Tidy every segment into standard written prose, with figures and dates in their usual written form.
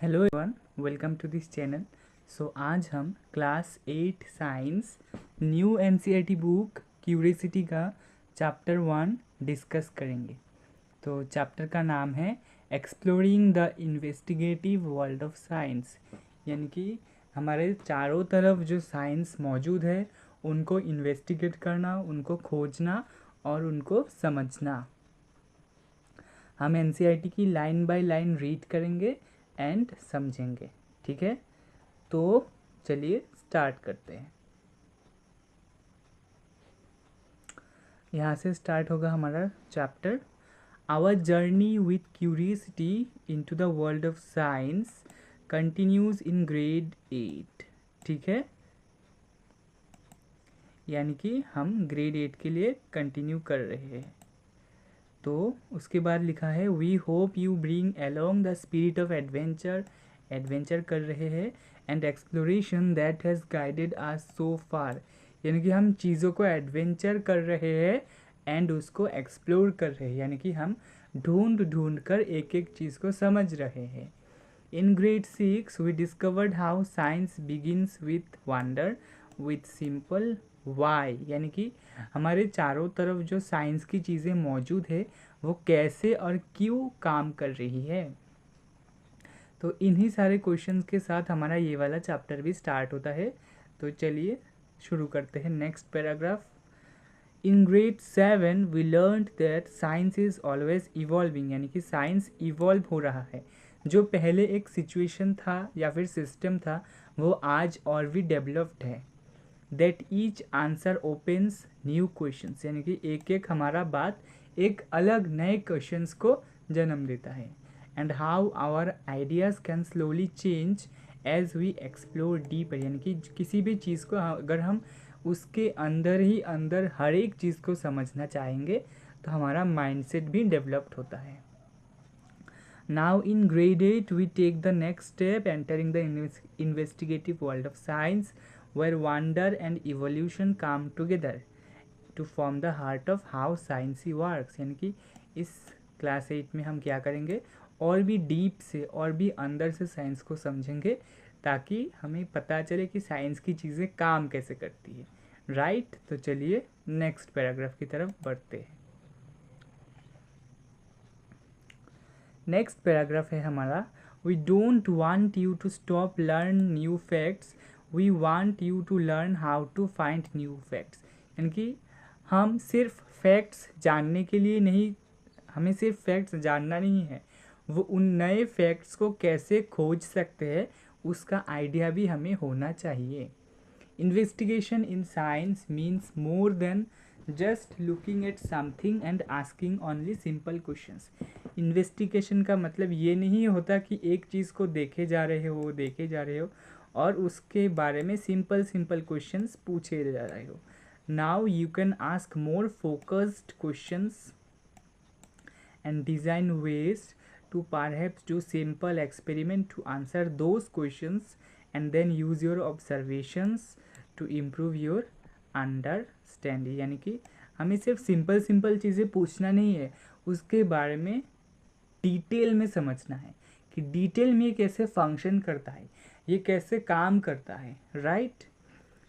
Hello everyone, welcome to this channel. आज हम class 8 science new NCERT book Curiosity का chapter 1 discuss करेंगे। तो चैप्टर का नाम है exploring the investigative world of science, यानी कि हमारे चारों तरफ जो साइंस मौजूद है उनको इन्वेस्टिगेट करना, उनको खोजना और उनको समझना। हम एनसीईआरटी की लाइन बाय लाइन रीड करेंगे एंड समझेंगे। ठीक है, तो चलिए स्टार्ट करते हैं। यहाँ से स्टार्ट होगा हमारा chapter. Our journey with Curiosity into the world of science continues in grade 8। ठीक है, यानी कि हम ग्रेड 8 के लिए कंटिन्यू कर रहे हैं। तो उसके बाद लिखा है we hope you bring along the spirit of adventure कर रहे हैं and exploration that has guided us so far, यानी कि हम चीज़ों को एडवेंचर कर रहे हैं एंड उसको एक्सप्लोर कर रहे हैं, यानी कि हम ढूंढ कर एक एक चीज़ को समझ रहे हैं। In grade 6 we discovered how science begins with wonder with simple why, यानी कि हमारे चारों तरफ जो साइंस की चीज़ें मौजूद है वो कैसे और क्यों काम कर रही है। तो इन्हीं सारे क्वेश्चंस के साथ हमारा ये वाला चैप्टर भी स्टार्ट होता है। तो चलिए शुरू करते हैं। Next paragraph. In grade 7 we learn that science is always evolving, यानी कि साइंस इवॉल्व हो रहा है। जो पहले एक सिचुएशन था या फिर सिस्टम था वो आज और भी डेवलप्ड है। That each answer opens new questions, यानी कि एक एक हमारा बात एक अलग नए क्वेश्चंस को जन्म देता है। And how our ideas can slowly change as we explore deeper, यानी कि किसी भी चीज़ को अगर हम उसके अंदर ही अंदर हर एक चीज़ को समझना चाहेंगे तो हमारा माइंडसेट भी डेवलप्ड होता है। Now in grade 8 we take the next step, entering the investigative world of science where wonder and evolution come together to form the heart of how science works, यानी कि इस क्लास 8 में हम क्या करेंगे और भी डीप से और भी अंदर से साइंस को समझेंगे ताकि हमें पता चले कि साइंस की चीज़ें काम कैसे करती है। राइट, तो चलिए नेक्स्ट पैराग्राफ की तरफ बढ़ते हैं। नेक्स्ट पैराग्राफ है हमारा we don't want you to stop learn new facts, we want you to learn how to find new facts, यानी कि हम सिर्फ फैक्ट्स जानने के लिए नहीं, हमें सिर्फ फैक्ट्स जानना नहीं है, वो उन नए फैक्ट्स को कैसे खोज सकते हैं उसका आइडिया भी हमें होना चाहिए। Investigation in science means more than just looking at something and asking only simple questions. Investigation का मतलब ये नहीं होता कि एक चीज़ को देखे जा रहे हो और उसके बारे में सिंपल क्वेश्चंस पूछे जा रहे हो। Now you can ask more focused questions and design ways to perhaps do simple experiment to answer those questions and then use your observations to improve your understanding, यानी कि हमें सिर्फ सिंपल चीज़ें पूछना नहीं है, उसके बारे में डिटेल में समझना है कि डिटेल में ये कैसे फंक्शन करता है, ये कैसे काम करता है। Right,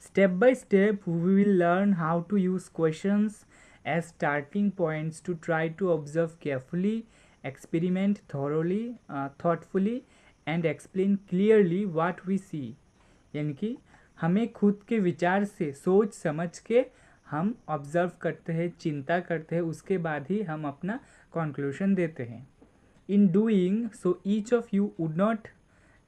step by step we will learn how to use questions as starting points to try to observe carefully, experiment thoughtfully and explain clearly what we see, यानी कि हमें खुद के विचार से सोच समझ के हम ऑब्जर्व करते हैं, चिंता करते हैं, उसके बाद ही हम अपना कंक्लूजन देते हैं। In doing so each of you would not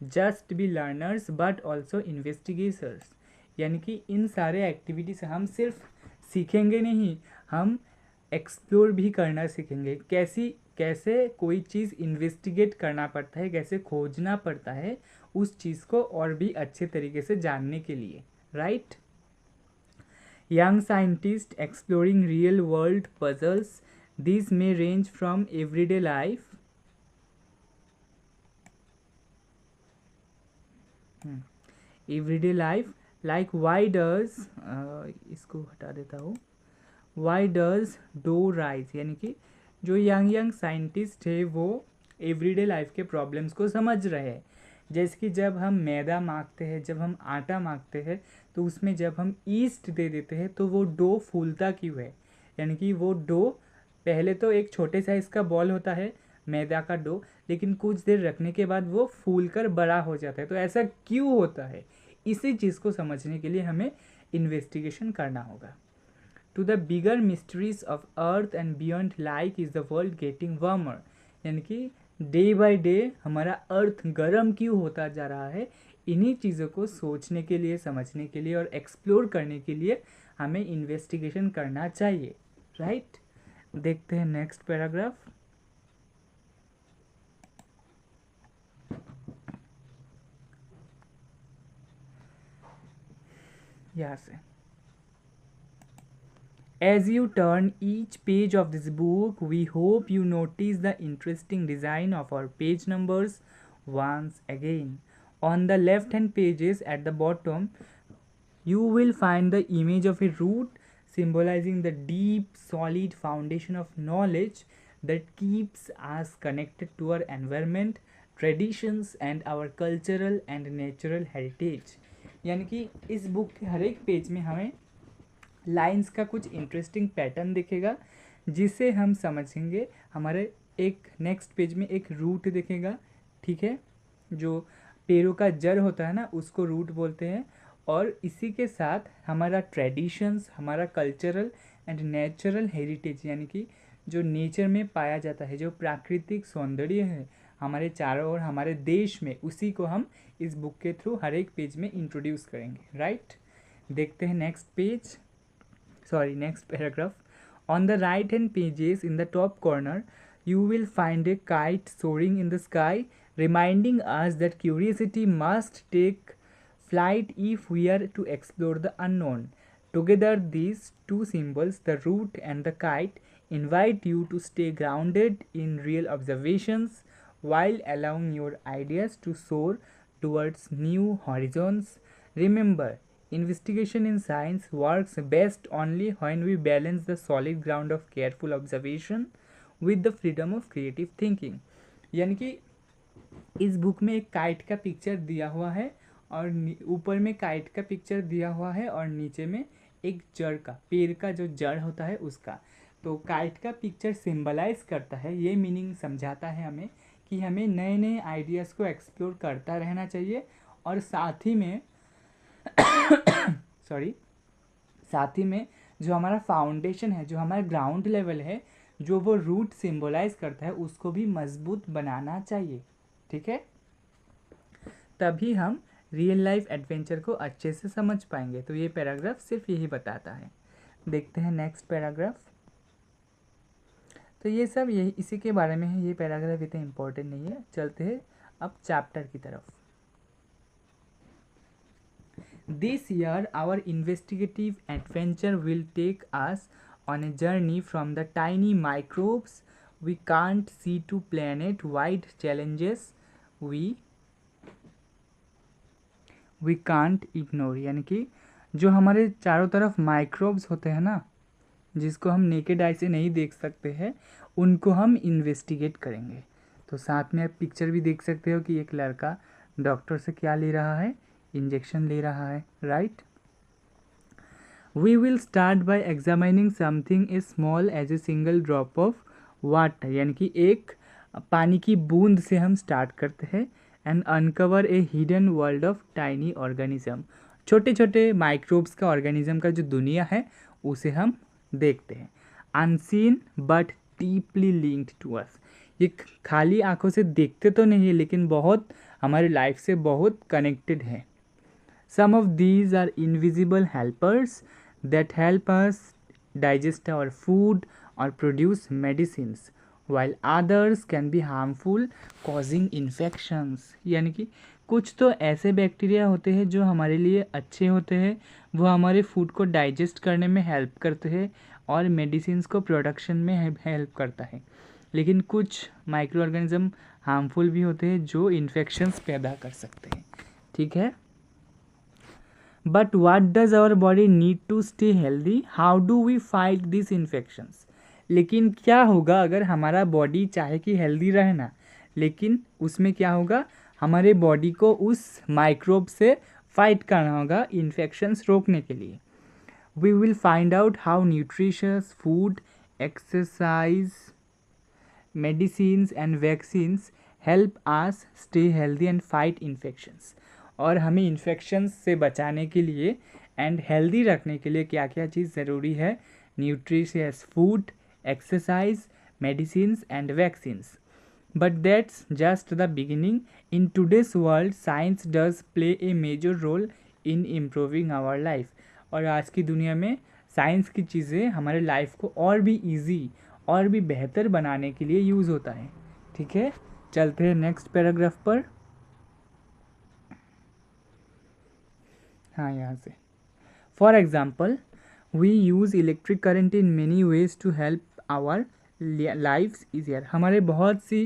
just be learners but also investigators, यानी कि इन सारे एक्टिविटी से हम सिर्फ सीखेंगे नहीं, हम एक्सप्लोर भी करना सीखेंगे। कैसे कोई चीज़ इन्वेस्टिगेट करना पड़ता है, कैसे खोजना पड़ता है उस चीज़ को और भी अच्छे तरीके से जानने के लिए। Right, young scientist exploring real world puzzles, this may range from everyday life like why does, इसको हटा देता हूँ, वाई डज डो राइज, यानी कि जो यंग साइंटिस्ट है वो एवरीडे लाइफ के प्रॉब्लम्स को समझ रहे हैं। जैसे कि जब हम मैदा माखते हैं, जब हम आटा माखते हैं, तो उसमें जब हम ईस्ट दे देते हैं तो वो डो फूलता क्यों है, यानी कि वो डो पहले तो एक छोटे साइज़ का बॉल होता है मैदा का डो, लेकिन कुछ देर रखने के बाद वो फूल कर बड़ा हो जाता है। तो ऐसा क्यों होता है, इसी चीज़ को समझने के लिए हमें इन्वेस्टिगेशन करना होगा। To the bigger mysteries of earth and beyond like is the world getting warmer, यानी कि डे बाय डे हमारा अर्थ गर्म क्यों होता जा रहा है, इन्हीं चीज़ों को सोचने के लिए, समझने के लिए और एक्सप्लोर करने के लिए हमें इन्वेस्टिगेशन करना चाहिए, राइट। देखते हैं नेक्स्ट पैराग्राफ। यहाँ से As you turn each page of this book, we hope you notice the interesting design of our page numbers once again. On the left hand pages at the bottom, you will find the image of a root symbolizing the deep, solid foundation of knowledge that keeps us connected to our environment, traditions, and our cultural and natural heritage. यानी कि इस book के हर एक page में हमें lines का कुछ interesting pattern दिखेगा, जिसे हम समझेंगे। हमारे एक नेक्स्ट पेज में एक रूट दिखेगा, ठीक है, जो पेड़ों का जड़ होता है ना, उसको रूट बोलते हैं। और इसी के साथ हमारा ट्रेडिशंस, हमारा कल्चरल एंड नेचुरल हेरिटेज, यानी कि जो नेचर में पाया जाता है, जो प्राकृतिक सौंदर्य है हमारे चारों ओर, हमारे देश में, उसी को हम इस बुक के थ्रू हर एक पेज में इंट्रोड्यूस करेंगे, राइट। देखते हैं next page, next paragraph. On the right hand pages in the top corner, you will find a kite soaring in the sky, reminding us that curiosity must take flight if we are to explore the unknown. Together, these two symbols, the root and the kite, invite you to stay grounded in real observations while allowing your ideas to soar towards new horizons. Remember, investigation in science works best only when we balance the solid ground of careful observation with the freedom of creative thinking. यानी कि इस book में एक kite का picture दिया हुआ है, और ऊपर में काइट का पिक्चर दिया हुआ है, और नीचे में एक जड़ का, पेड़ का जो जड़ होता है उसका। तो काइट का पिक्चर सिंबलाइज करता है, ये मीनिंग समझाता है हमें कि हमें नए नए आइडियाज़ को एक्सप्लोर करता रहना चाहिए, और साथ ही में साथ ही में जो हमारा फाउंडेशन है, जो हमारा ग्राउंड लेवल है, जो वो रूट सिंबलाइज करता है, उसको भी मजबूत बनाना चाहिए, ठीक है। तभी हम रियल लाइफ एडवेंचर को अच्छे से समझ पाएंगे। तो ये पैराग्राफ सिर्फ यही बताता है। देखते हैं नेक्स्ट पैराग्राफ। तो ये सब यही इसी के बारे में है, ये पैराग्राफ इतना इम्पोर्टेंट नहीं है। चलते हैं अब चैप्टर की तरफ। This year, our investigative adventure will take us on a journey from the tiny microbes we can't see to planet-wide challenges we can't ignore। यानी कि जो हमारे चारों तरफ माइक्रोब्स होते हैं ना, जिसको हम नेकेड आई से नहीं देख सकते हैं, उनको हम इन्वेस्टिगेट करेंगे। तो साथ में आप पिक्चर भी देख सकते हो कि एक लड़का डॉक्टर से क्या ले रहा है, इंजेक्शन ले रहा है, right. We will start by examining something a small as a single drop of water, यानी कि एक पानी की बूंद से हम स्टार्ट करते हैं। And uncover A hidden world of tiny organism, छोटे छोटे माइक्रोब्स का, ऑर्गेनिज्म का जो दुनिया है उसे हम देखते हैं। Unseen but deeply linked to us, ये खाली आंखों से देखते तो नहीं है, लेकिन बहुत हमारी लाइफ से बहुत कनेक्टेड है। Some of these are invisible helpers that help us digest our food or produce medicines, while others can be harmful, causing infections। यानी कि कुछ तो ऐसे बैक्टीरिया होते हैं जो हमारे लिए अच्छे होते हैं, वो हमारे फूड को डाइजेस्ट करने में हेल्प करते हैं और मेडिसिन्स को प्रोडक्शन में हेल्प करता है, लेकिन कुछ माइक्रो ऑर्गेनिज्म हार्मफुल भी होते हैं जो इन्फेक्शंस पैदा कर सकते हैं, ठीक है। But what does our body need to stay healthy? How do we fight these infections? लेकिन क्या होगा अगर हमारा बॉडी चाहे कि हेल्दी रहना, लेकिन उसमें क्या होगा, हमारे बॉडी को उस माइक्रोब से फाइट करना होगा इन्फेक्शंस रोकने के लिए। We will find out how nutritious food, exercise, medicines and vaccines help us stay healthy and fight infections. और हमें इन्फेक्शंस से बचाने के लिए एंड हेल्दी रखने के लिए क्या क्या चीज़ ज़रूरी है? Nutritious food, exercise, medicines and vaccines. But that's just the beginning. In today's world, science does play a major role in improving our life. और आज की दुनिया में साइंस की चीज़ें हमारे लाइफ को और भी इजी और भी बेहतर बनाने के लिए यूज़ होता है। ठीक है, चलते हैं नेक्स्ट पैराग्राफ पर। हाँ, यहाँ से for example, we use electric current in many ways to help our lifes easier. हमारे बहुत सी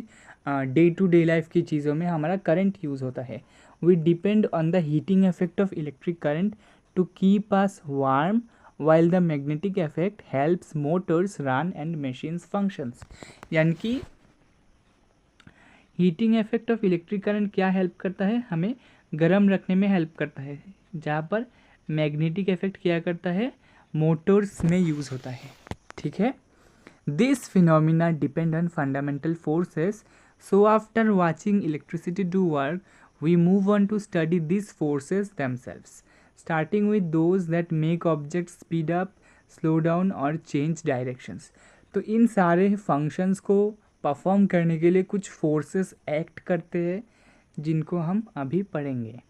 डे टू डे लाइफ की चीज़ों में हमारा करंट यूज़ होता है। We depend on the heating effect of electric current to keep us warm while the magnetic effect helps motors run and machines functions. यानी कि heating effect of electric current क्या help करता है? हमें गर्म रखने में हेल्प करता है, जहाँ पर मैग्नेटिक इफेक्ट क्या करता है? मोटर्स में यूज़ होता है। ठीक है, this phenomena depend on fundamental forces. So after watching electricity do work, we move on to study these forces themselves, starting with those that make objects speed up, slow down or change directions. तो इन सारे functions को perform करने के लिए कुछ forces act करते हैं, जिनको हम अभी पढ़ेंगे।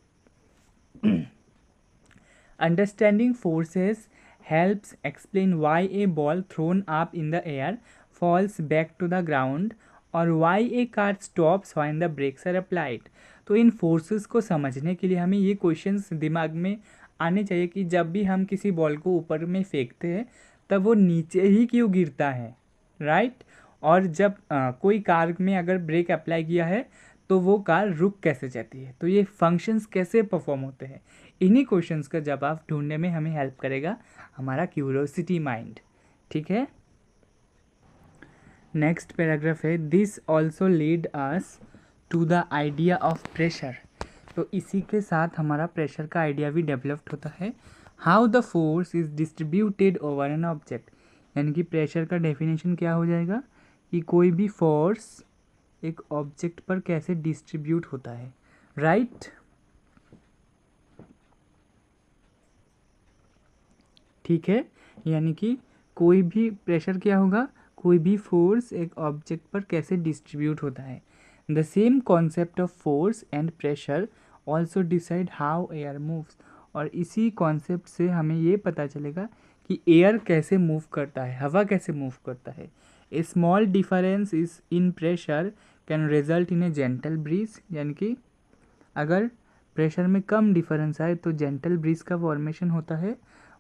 Understanding forces helps explain why a ball thrown up in the air falls back to the ground और why a car stops when the brakes are applied। तो इन फोर्सेस को समझने के लिए हमें ये क्वेश्चंस दिमाग में आने चाहिए कि जब भी हम किसी बॉल को ऊपर में फेंकते हैं तब वो नीचे ही क्यों गिरता है, राइट? और जब कोई कार में अगर ब्रेक अप्लाई किया है तो वो कार रुक कैसे जाती है, तो ये फंक्शंस कैसे परफॉर्म होते हैं, इन्हीं क्वेश्चंस का जवाब ढूंढने में हमें हेल्प करेगा हमारा क्यूरियोसिटी माइंड। ठीक है, नेक्स्ट पैराग्राफ है, this also lead us to the idea of pressure. तो इसी के साथ हमारा प्रेशर का आइडिया भी डेवलप्ड होता है। How the force is distributed over an object. यानी कि प्रेशर का डेफिनेशन क्या हो जाएगा कि कोई भी फोर्स एक ऑब्जेक्ट पर कैसे डिस्ट्रीब्यूट होता है, राइट? ठीक है, यानी कि कोई भी प्रेशर क्या होगा, कोई भी फोर्स एक ऑब्जेक्ट पर कैसे डिस्ट्रीब्यूट होता है। The same concept of force and pressure also decide how air moves. और इसी कॉन्सेप्ट से हमें ये पता चलेगा कि एयर कैसे मूव करता है, हवा कैसे मूव करता है। A small difference is in pressure can result in a gentle breeze. यानी कि अगर प्रेशर में कम डिफरेंस आए तो जेंटल ब्रीज का फॉर्मेशन होता है,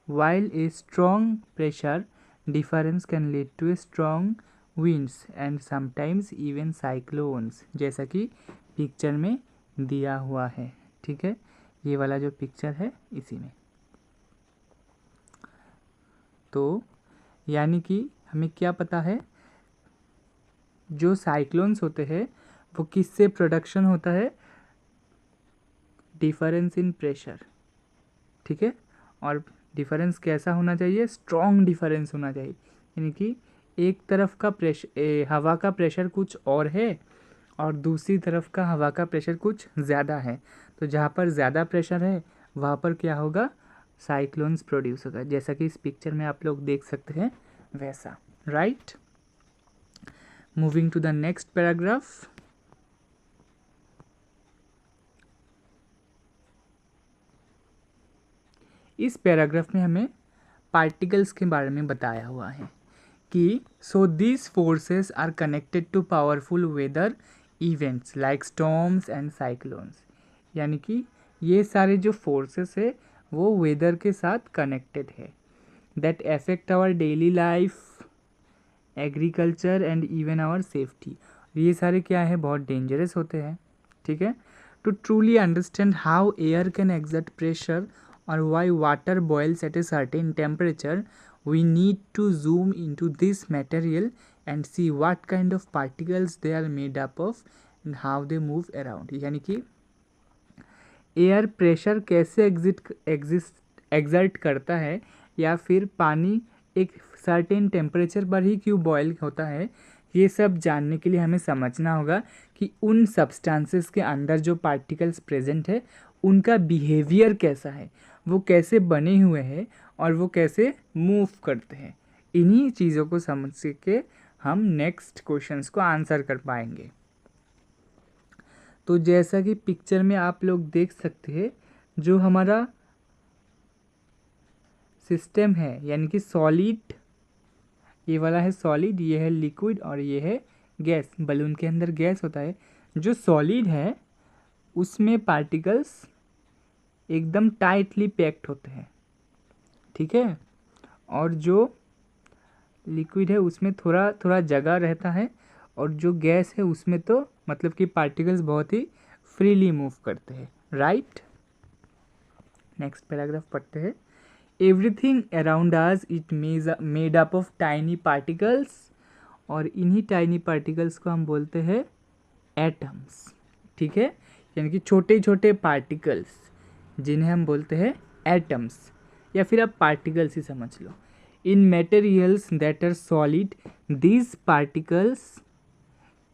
while a strong pressure difference can lead to a strong winds and sometimes even cyclones, जैसा कि पिक्चर में दिया हुआ है। ठीक है, ये वाला जो पिक्चर है इसी में। तो यानी कि हमें क्या पता है, जो साइक्लोन्स होते हैं वो किससे प्रोडक्शन होता है? Difference in pressure. ठीक है, और डिफरेंस कैसा होना चाहिए? स्ट्रॉन्ग डिफरेंस होना चाहिए। यानी कि एक तरफ का प्रेशर, हवा का प्रेशर कुछ और है और दूसरी तरफ का हवा का प्रेशर कुछ ज़्यादा है। तो जहाँ पर ज़्यादा प्रेशर है वहाँ पर क्या होगा? साइक्लोन्स प्रोड्यूस होगा, जैसा कि इस पिक्चर में आप लोग देख सकते हैं वैसा, right? Moving to the next paragraph. इस पैराग्राफ में हमें पार्टिकल्स के बारे में बताया हुआ है कि so this forces are connected to powerful weather events like storms and cyclones. यानी कि ये सारे जो फोर्सेस है वो वेदर के साथ कनेक्टेड है, that affect our daily life, agriculture and even our safety. ये सारे क्या है? बहुत डेंजरस होते हैं। ठीक है, to truly understand how air can exert pressure or why water boils at a certain temperature, we need to zoom into this material and see what kind of particles they are made up of how they move around, यानी कि air pressure कैसे exert करता है, या फिर पानी एक certain temperature पर ही क्यों बॉयल होता है, ये सब जानने के लिए हमें समझना होगा कि उन सब्सटेंसेस के अंदर जो पार्टिकल्स प्रेजेंट है उनका बिहेवियर कैसा है, वो कैसे बने हुए हैं और वो कैसे मूव करते हैं। इन्हीं चीज़ों को समझ के हम नेक्स्ट क्वेश्चंस को आंसर कर पाएंगे। तो जैसा कि पिक्चर में आप लोग देख सकते हैं, जो हमारा सिस्टम है यानी कि सॉलिड, ये वाला है सॉलिड, ये है लिक्विड और ये है गैस। बलून के अंदर गैस होता है। जो सॉलिड है उसमें पार्टिकल्स एकदम टाइटली पैक्ड होते हैं, ठीक है, और जो लिक्विड है उसमें थोड़ा थोड़ा जगह रहता है, और जो गैस है उसमें तो मतलब कि पार्टिकल्स बहुत ही फ्रीली मूव करते हैं, राइट। नेक्स्ट पैराग्राफ पढ़ते हैं। Everything around us it made up of tiny particles, और इन्हीं टाइनी पार्टिकल्स को हम बोलते हैं एटम्स, ठीक है, यानी कि छोटे छोटे पार्टिकल्स जिन्हें हम बोलते हैं एटम्स, या फिर आप पार्टिकल्स ही समझ लो। In materials that are solid these particles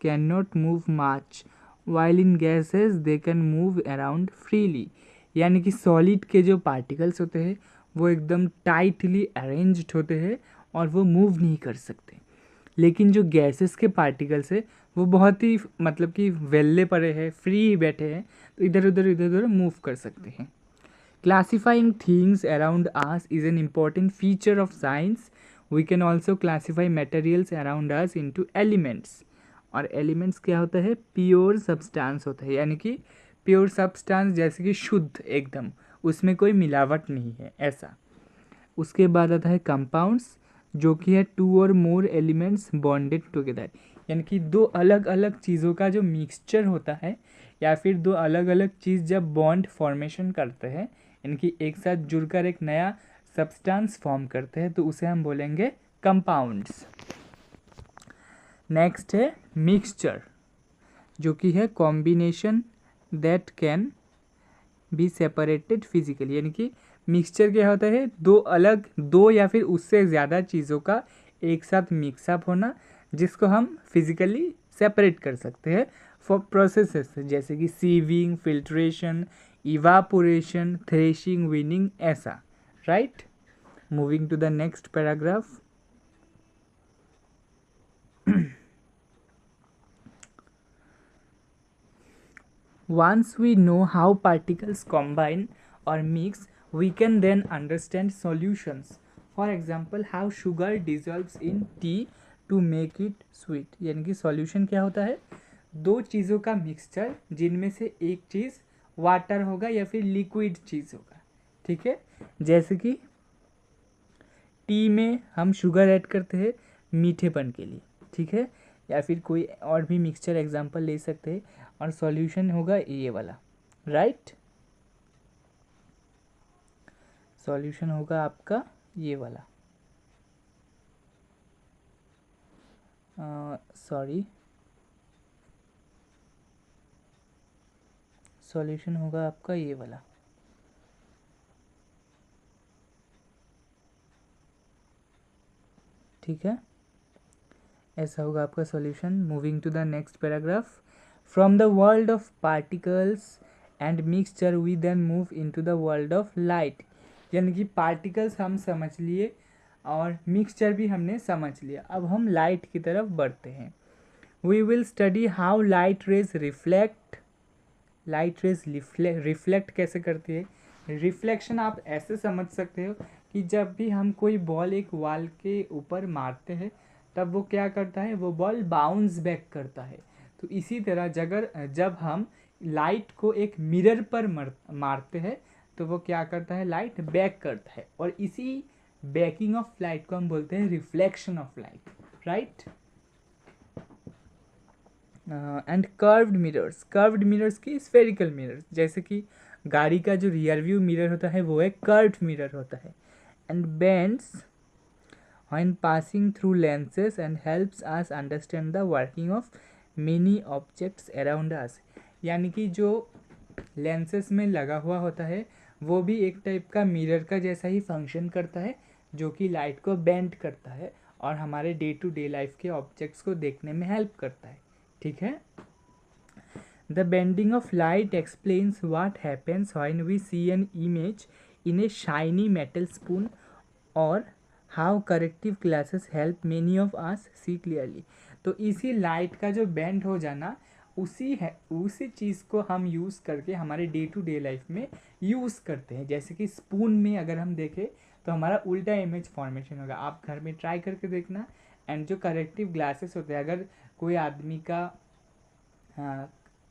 can not move much, while in gases they can move around freely, यानी कि सॉलिड के जो पार्टिकल्स होते हैं वो एकदम टाइटली अरेंज्ड होते हैं और वो मूव नहीं कर सकते, लेकिन जो गैसेस के पार्टिकल्स है वो बहुत ही मतलब कि वेल्ले पड़े हैं, फ्री बैठे हैं, तो इधर उधर मूव कर सकते हैं। Classifying things around us is an important feature of science. We can also classify materials around us into elements, और एलिमेंट्स क्या होता है, प्योर सब्सटेंस होता है, यानी कि प्योर सब्सटेंस जैसे कि शुद्ध एकदम, उसमें कोई मिलावट नहीं है ऐसा। उसके बाद आता है कंपाउंड्स, जो कि है टू और मोर एलिमेंट्स बॉन्डेड टुगेदर, यानी कि दो अलग अलग चीज़ों का जो मिक्सचर होता है, या फिर दो अलग अलग चीज़ जब बॉन्ड फॉर्मेशन करते हैं, यानी कि एक साथ जुड़कर एक नया सब्सटेंस फॉर्म करते हैं, तो उसे हम बोलेंगे कंपाउंड्स। नेक्स्ट है मिक्सचर, जो कि है combination that can be separated physically, यानी कि मिक्सचर क्या होता है, दो या फिर उससे ज़्यादा चीज़ों का एक साथ मिक्सअप होना, जिसको हम फिजिकली सेपरेट कर सकते हैं फॉर प्रोसेसेस जैसे कि sieving, filtration, evaporation, threshing, winnowing, ऐसा, right. Moving to the next paragraph. Once we know how particles combine or mix, we can then understand solutions. For example, how sugar dissolves in tea to make it sweet. यानी कि solution क्या होता है, दो चीज़ों का mixture जिनमें से एक चीज़ वाटर होगा या फिर लिक्विड चीज़ होगा, ठीक है। जैसे कि टी में हम शुगर ऐड करते हैं मीठेपन के लिए, ठीक है, या फिर कोई और भी मिक्सचर एग्जांपल ले सकते हैं, और सॉल्यूशन होगा ये वाला, राइट। सॉल्यूशन होगा आपका ये वाला, सॉल्यूशन होगा आपका ये वाला, ठीक है, ऐसा होगा आपका solution. Moving to the next paragraph. From the world of particles and mixture we then move into the world of light, यानी कि पार्टिकल्स हम समझ लिए और मिक्सचर भी हमने समझ लिया, अब हम लाइट की तरफ बढ़ते हैं। We will study how light rays reflect, light rays reflect कैसे करती है। रिफ्लेक्शन आप ऐसे समझ सकते हो कि जब भी हम कोई बॉल एक वॉल के ऊपर मारते हैं तब वो क्या करता है, वो बॉल बाउंस बैक करता है। तो इसी तरह जब हम लाइट को एक मिरर पर मारते हैं तो वो क्या करता है, लाइट बैक करता है, और इसी बैकिंग ऑफ लाइट को हम बोलते हैं reflection of light, right. And curved mirrors की स्फेरिकल मिरर्स, जैसे कि गाड़ी का जो रियर व्यू मिरर होता है वो एक कर्व्ड मिरर होता है। And bends when passing through lenses and helps us understand the working of many objects around us। यानी कि जो लेंसेस में लगा हुआ होता है वो भी एक टाइप का मिरर का जैसा ही फंक्शन करता है, जो कि लाइट को बेंड करता है और हमारे डे टू डे लाइफ के ऑब्जेक्ट्स को देखने में हेल्प करता है। ठीक है। The bending of light explains what happens when we see an image in a shiny metal spoon, or how corrective glasses help many of us see clearly। तो इसी लाइट का जो बेंड हो जाना उसी चीज़ को हम यूज़ करके हमारे डे टू डे लाइफ में यूज़ करते हैं। जैसे कि स्पून में अगर हम देखें तो हमारा उल्टा इमेज फॉर्मेशन होगा। आप घर में ट्राई करके देखना। एंड जो करेक्टिव ग्लासेस होते हैं, अगर कोई आदमी का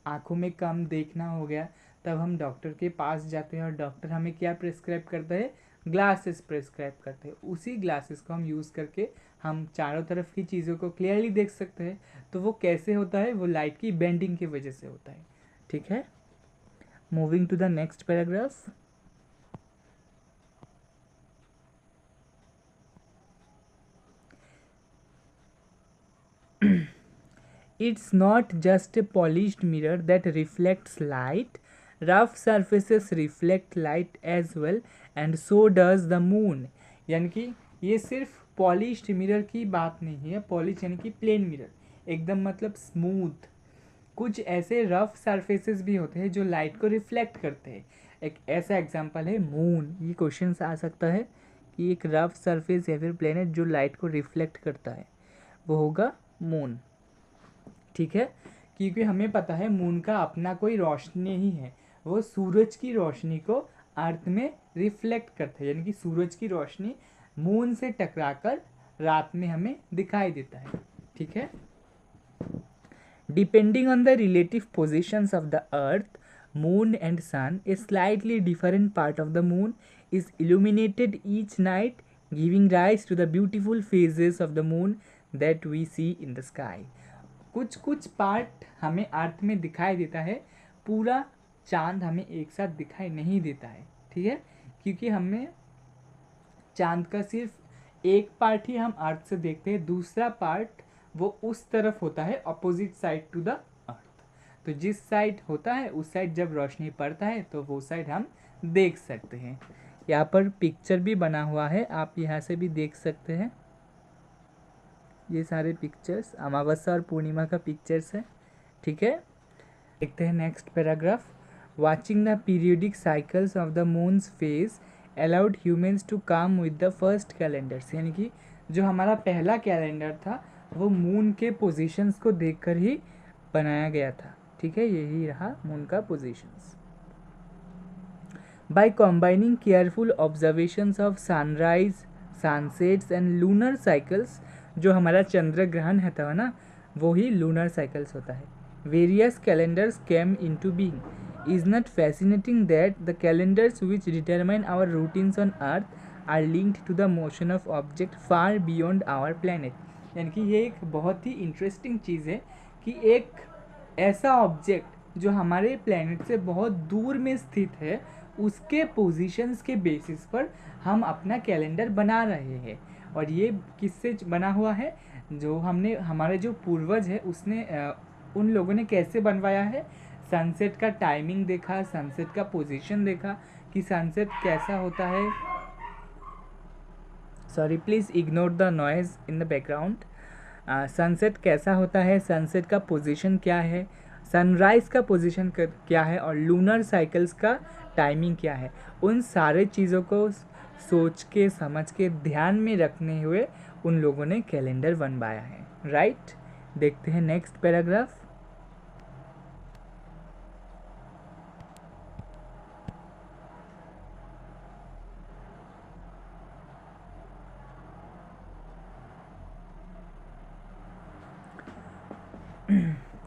आँखों में कम देखना हो गया तब हम डॉक्टर के पास जाते हैं और डॉक्टर हमें क्या प्रिस्क्राइब करता है, ग्लासेस प्रिस्क्राइब करते हैं। उसी ग्लासेस को हम यूज़ करके हम चारों तरफ की चीज़ों को क्लियरली देख सकते हैं। तो वो कैसे होता है, वो लाइट की बेंडिंग की वजह से होता है। ठीक है। Moving to the next paragraph. It's not just a polished mirror that reflects light. Rough surfaces reflect light as well, and so does the moon। यानी कि ये सिर्फ पॉलिश्ड मिरर की बात नहीं है। पॉलिश यानी कि प्लेन मिरर, एकदम मतलब स्मूथ। कुछ ऐसे रफ सरफेसेस भी होते हैं जो लाइट को रिफ्लेक्ट करते हैं। एक ऐसा एग्जांपल है मून। ये क्वेश्चन आ सकता है कि एक रफ सरफेस या फिर प्लेनेट जो लाइट को रिफ्लेक्ट करता है, वो होगा मून। ठीक है। क्योंकि हमें पता है मून का अपना कोई रोशनी नहीं है, वो सूरज की रोशनी को अर्थ में रिफ्लेक्ट करता है। यानी कि सूरज की रोशनी मून से टकराकर रात में हमें दिखाई देता है। ठीक है। Depending on the relative positions of the earth, moon and sun, a slightly different part of the moon is illuminated each night, giving rise to the beautiful phases of the moon that we see in the sky। कुछ कुछ part हमें अर्थ में दिखाई देता है, पूरा चांद हमें एक साथ दिखाई नहीं देता है। ठीक है। क्योंकि हमें चांद का सिर्फ एक पार्ट ही हम अर्थ से देखते हैं, दूसरा पार्ट वो उस तरफ होता है, opposite side to the earth. तो जिस साइड होता है उस साइड जब रोशनी पड़ता है तो वो साइड हम देख सकते हैं। यहाँ पर पिक्चर भी बना हुआ है, आप यहाँ से भी देख सकते हैं। ये सारे पिक्चर्स अमावस्या और पूर्णिमा का पिक्चर्स है। ठीक है। देखते हैं next paragraph. Watching the periodic cycles of the moon's phase allowed humans to come with the first calendars. यानी कि जो हमारा पहला कैलेंडर था वो मून के पोजीशंस को देखकर ही बनाया गया था। ठीक है। यही रहा मून का positions. By combining careful observations of sunrise, sunsets and lunar cycles, जो हमारा चंद्र ग्रहण है था ना, वो ही लूनर साइकिल्स होता है। Various calendars came into being. Is not fascinating that the calendars which determine our routines on earth are linked to the motion of object far beyond our planet। यानी कि ये एक बहुत ही इंटरेस्टिंग चीज़ है कि एक ऐसा ऑब्जेक्ट जो हमारे प्लेनेट से बहुत दूर में स्थित है, उसके पोजीशंस के बेसिस पर हम अपना कैलेंडर बना रहे हैं। और ये किससे बना हुआ है, जो हमने हमारे जो पूर्वज है उसने उन लोगों ने कैसे बनवाया है। सनसेट का टाइमिंग देखा, सनसेट का पोजीशन देखा कि सनसेट कैसा होता है। Sorry, please ignore the noise in the background. Sunset कैसा होता है, सनसेट का पोजीशन क्या है, सनराइज़ का पोजीशन क्या है, और लूनर साइकिल्स का टाइमिंग क्या है। उन सारे चीज़ों को सोच के समझ के ध्यान में रखने हुए उन लोगों ने कैलेंडर बनवाया है। राइट। देखते हैं नेक्स्ट पैराग्राफ।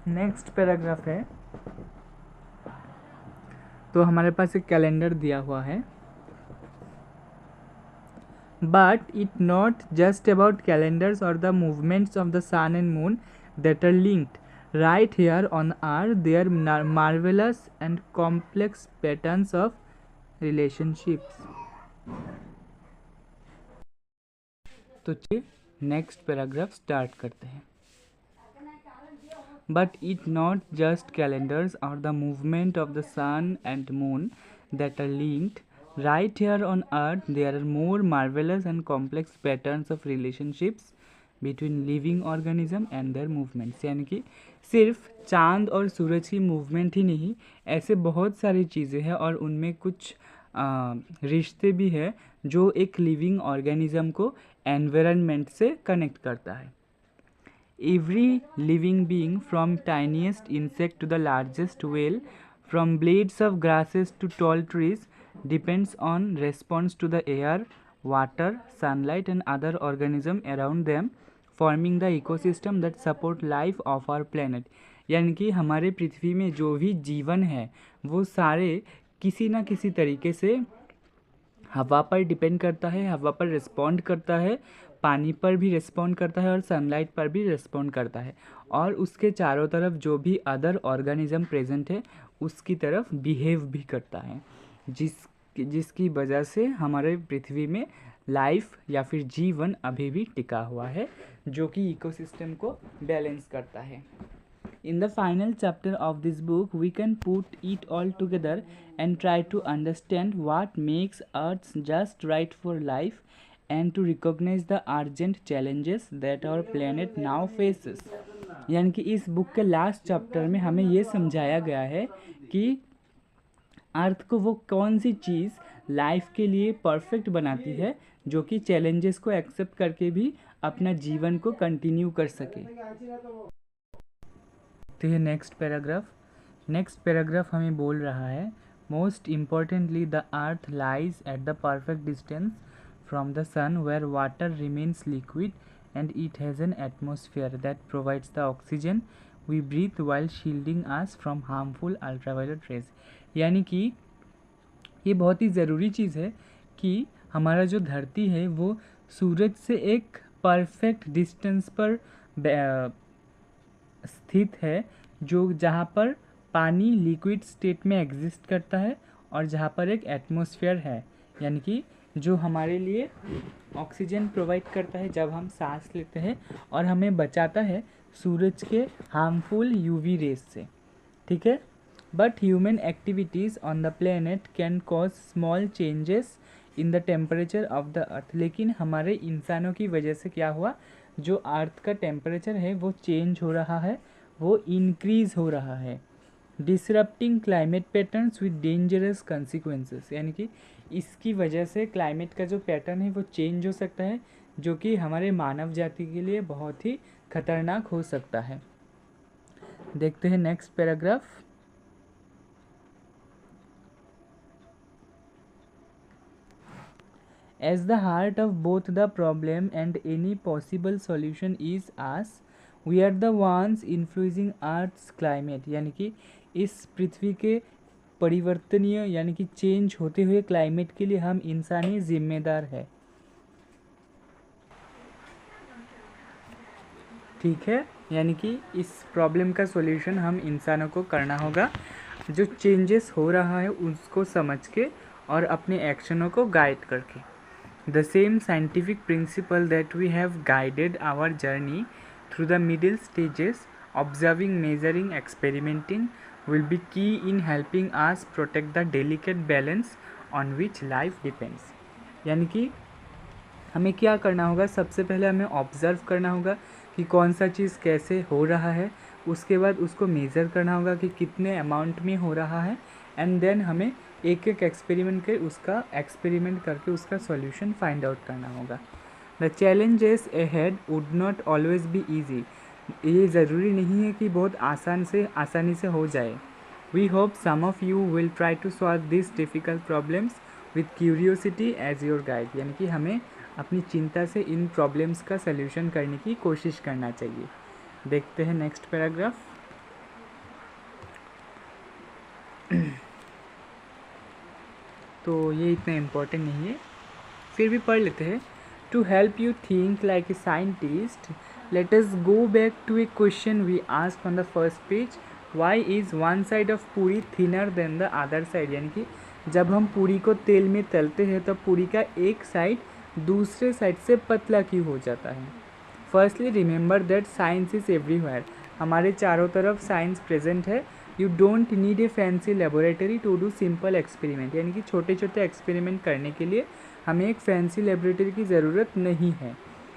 नेक्स्ट पैराग्राफ है, तो हमारे पास एक कैलेंडर दिया हुआ है। But it not just about calendars और the movements of the sun and moon that are linked right here on are there marvelous and complex patterns of relationships. तो चलिए नेक्स्ट पैराग्राफ स्टार्ट करते हैं। but it not just calendars or the movement of the sun and moon that are linked. Right here on earth there are more marvelous and complex patterns of relationships between living organism and their movements, यानी कि सिर्फ चांद और सूरज की movement ही नहीं, ऐसे बहुत सारी चीज़ें हैं और उनमें कुछ रिश्ते भी हैं जो एक लिविंग ऑर्गेनिज्म को एनवायरनमेंट से कनेक्ट करता है. Every living being from tiniest insect to the largest whale, from blades of grasses to tall trees, depends on response to the air, water, sunlight and other organism around them, forming the ecosystem that support life of our planet. यानी कि हमारे पृथ्वी में जो भी जीवन है वो सारे किसी ना किसी तरीके से हवा पर डिपेंड करता है, हवा पर रिस्पॉन्ड करता है, पानी पर भी रिस्पॉन्ड करता है और सनलाइट पर भी रिस्पॉन्ड करता है, और उसके चारों तरफ जो भी अदर ऑर्गेनिज्म प्रेजेंट है उसकी तरफ बिहेव भी करता है, जिसकी वजह से हमारे पृथ्वी में लाइफ या फिर जीवन अभी भी टिका हुआ है, जो कि इकोसिस्टम को बैलेंस करता है. In the final chapter of this book, we can put it all together and try to understand what makes Earth just right for life and to recognize the urgent challenges that our planet now faces. यानी कि इस book के last chapter में हमें ये समझाया गया है कि अर्थ को वो कौन सी चीज़ लाइफ के लिए परफेक्ट बनाती है जो कि चैलेंजेस को एक्सेप्ट करके भी अपना जीवन को कंटिन्यू कर सके. तो ये नेक्स्ट पैराग्राफ हमें बोल रहा है, most importantly the earth lies at the perfect distance from the sun where water remains liquid and it has an atmosphere that provides the oxygen we breathe while shielding us from harmful ultraviolet rays. यानी कि ये बहुत ही ज़रूरी चीज़ है कि हमारा जो धरती है वो सूरज से एक परफेक्ट डिस्टेंस पर स्थित है, जो जहाँ पर पानी लिक्विड स्टेट में एग्जिस्ट करता है और जहाँ पर एक एटमॉस्फेयर है, यानी कि जो हमारे लिए ऑक्सीजन प्रोवाइड करता है जब हम सांस लेते हैं और हमें बचाता है सूरज के हार्मफुल यूवी रेज से. ठीक है. But human activities on the planet can cause small changes in the temperature of the earth. लेकिन हमारे इंसानों की वजह से क्या हुआ, जो अर्थ का टेम्परेचर है वो चेंज हो रहा है, वो इंक्रीज हो रहा है. Disrupting climate patterns with dangerous consequences, यानी कि इसकी वजह से क्लाइमेट का जो पैटर्न है वो चेंज हो सकता है, जो कि हमारे मानव जाति के लिए बहुत ही खतरनाक हो सकता है. देखते हैं next paragraph. As the heart of both the problem and any possible solution is us, we are the ones influencing Earth's climate. यानी कि इस पृथ्वी के परिवर्तनीय यानी कि चेंज होते हुए क्लाइमेट के लिए हम इंसान ही जिम्मेदार है. ठीक है. यानी कि इस प्रॉब्लम का सॉल्यूशन हम इंसानों को करना होगा, जो चेंजेस हो रहा है उसको समझ के और अपने एक्शनों को गाइड करके. The same scientific principle that we have guided our journey through the middle stages, observing, measuring, experimenting, will be key in helping us protect the delicate balance on which life depends. यानी कि हमें क्या करना होगा, सबसे पहले हमें observe करना होगा कि कौन सा चीज़ कैसे हो रहा है, उसके बाद उसको मेज़र करना होगा कि कितने अमाउंट में हो रहा है, एंड देन हमें एक एक एक्सपेरिमेंट करके उसका सॉल्यूशन फाइंड आउट करना होगा. The challenges ahead would not always be easy. ये ज़रूरी नहीं है कि बहुत आसानी से हो जाए. We hope some of you will try to solve this difficult problems with curiosity as your guide. यानी कि हमें अपनी चिंता से इन प्रॉब्लम्स का सल्यूशन करने की कोशिश करना चाहिए. देखते हैं नेक्स्ट पैराग्राफ. तो ये इतना इम्पोर्टेंट नहीं है, फिर भी पढ़ लेते हैं. To help you think like a scientist, let us go back to a question we asked on the first page. Why is one side of puri thinner than the other side. यानी कि जब हम पूरी को तेल में तलते हैं तब पूरी का एक साइड दूसरे साइड से पतला क्यों हो जाता है. Firstly remember that science is everywhere. हमारे चारों तरफ साइंस प्रेजेंट है। You don't need a fancy laboratory to do simple experiment, यानी कि छोटे छोटे एक्सपेरिमेंट करने के लिए हमें एक फैंसी लेबोरेटरी की ज़रूरत नहीं है।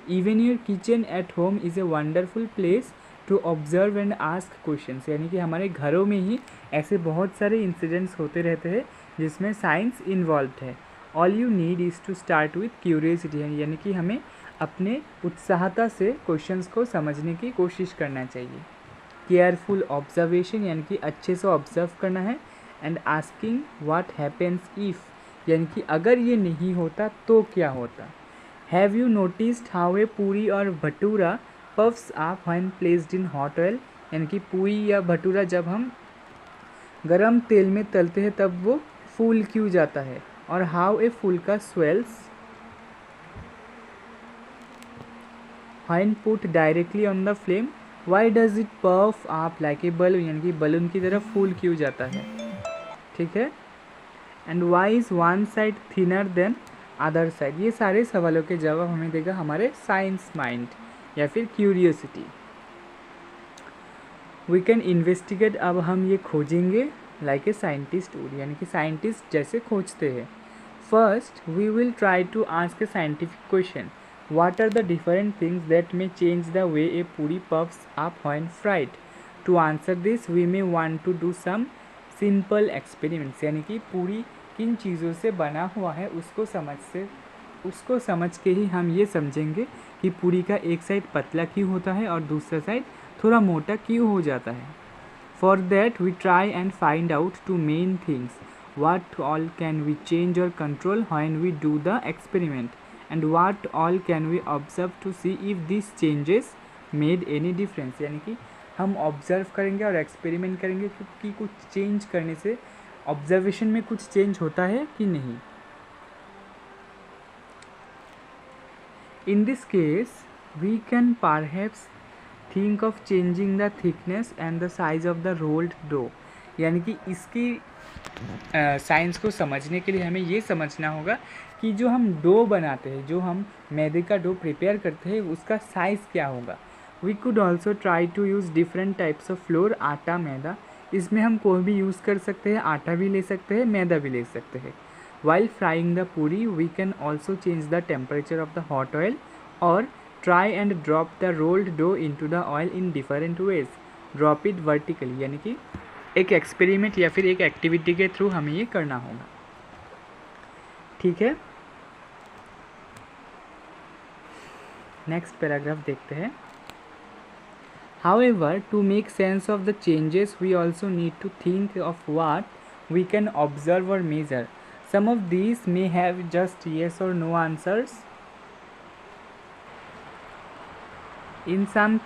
Even your kitchen at home is a wonderful place to observe and ask questions, यानी कि हमारे घरों में ही ऐसे बहुत सारे इंसिडेंट्स होते रहते हैं जिसमें साइंस इन्वॉल्व है। All you need is to start with curiosity, यानी कि हमें अपने उत्साहता से क्वेश्चंस को समझने की कोशिश करना चाहिए। केयरफुल ऑब्जर्वेशन, यानी कि अच्छे से ऑब्जर्व करना है। And asking what happens if, यानी कि अगर ये नहीं होता तो क्या होता। Have you noticed how a पूरी और bhatura puffs up when placed in hot oil, यानी कि पूरी या भटूरा जब हम गरम तेल में तलते हैं तब वो फूल क्यों जाता है। और हाउ ए फुल्का swells when put directly on the flame, why does it puff up like a balloon, यानी कि बलून की तरफ फूल क्यों जाता है। ठीक है। And why is one side thinner than other side, ये सारे सवालों के जवाब हमें देगा हमारे साइंस माइंड या फिर क्यूरियोसिटी। वी कैन इन्वेस्टिगेट, अब हम ये खोजेंगे लाइक ए साइंटिस्ट वुड, यानी कि साइंटिस्ट जैसे खोजते हैं। First we will try to ask a scientific question, what are the different things that may change the way a puri puffs up when fried. To answer this we may want to do some simple experiments, यानी कि पूरी किन चीज़ों से बना हुआ है उसको समझ के ही हम ये समझेंगे कि पूरी का एक साइड पतला क्यों होता है और दूसरा साइड थोड़ा मोटा क्यों हो जाता है। For that we try and find out two main things, what all can we change और control when we do the experiment, and what all can we observe to see if this changes made any difference, यानी कि हम observe करेंगे और experiment करेंगे कि कुछ change करने से ऑब्जर्वेशन में कुछ चेंज होता है कि नहीं। In this case we can perhaps think of changing the thickness and the size of the rolled dough, यानी कि इसकी साइंस को समझने के लिए हमें ये समझना होगा कि जो हम डो बनाते हैं, जो हम मैदे का डो प्रिपेयर करते हैं, उसका साइज़ क्या होगा। We could also try to use different types of flour, आटा, मैदा, इसमें हम कोई भी यूज़ कर सकते हैं, आटा भी ले सकते हैं, मैदा भी ले सकते हैं। While frying the puri we can also change the temperature of the hot oil और try and drop the rolled dough into the oil in different ways. Drop it vertically, यानी कि एक एक्सपेरिमेंट या फिर एक एक्टिविटी के थ्रू हमें ये करना होगा। ठीक है। नेक्स्ट पैराग्राफ देखते हैं। However, to make sense of the changes, we also need to think of what we can observe or measure. Some of these may have just yes or no answers. In some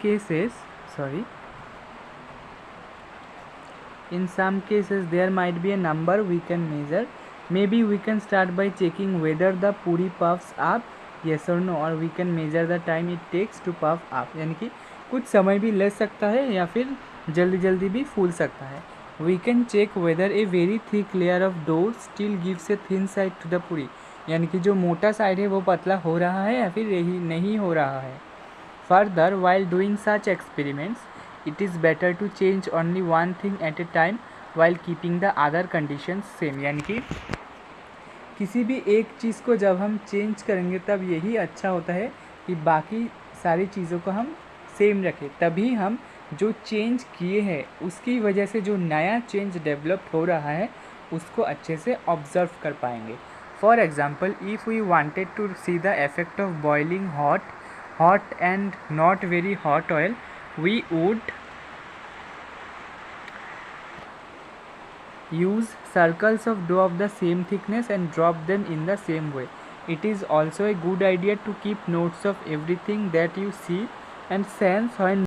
cases, there might be a number we can measure. Maybe we can start by checking whether the puri puffs up, yes or no, or we can measure the time it takes to puff up. यानी कि कुछ समय भी ले सकता है या फिर जल्दी जल्दी भी फूल सकता है। We can check whether a very thick layer of dough still gives a thin side to the puri, यानी कि जो मोटा साइड है वो पतला हो रहा है या फिर यही नहीं हो रहा है। Further while doing such experiments it is better to change only one thing at a time while keeping the other conditions same, यानी कि किसी भी एक चीज़ को जब हम चेंज करेंगे तब यही अच्छा होता है कि बाकी सारी चीज़ों को हम सेम रखें, तभी हम जो चेंज किए हैं उसकी वजह से जो नया चेंज डेवलप हो रहा है उसको अच्छे से ऑब्जर्व कर पाएंगे। For example, if we wanted to see the effect of boiling hot and not very hot oil, we would use circles of dough of the same thickness and drop them in the same way. It is also a good idea to keep notes of everything that you see and sense when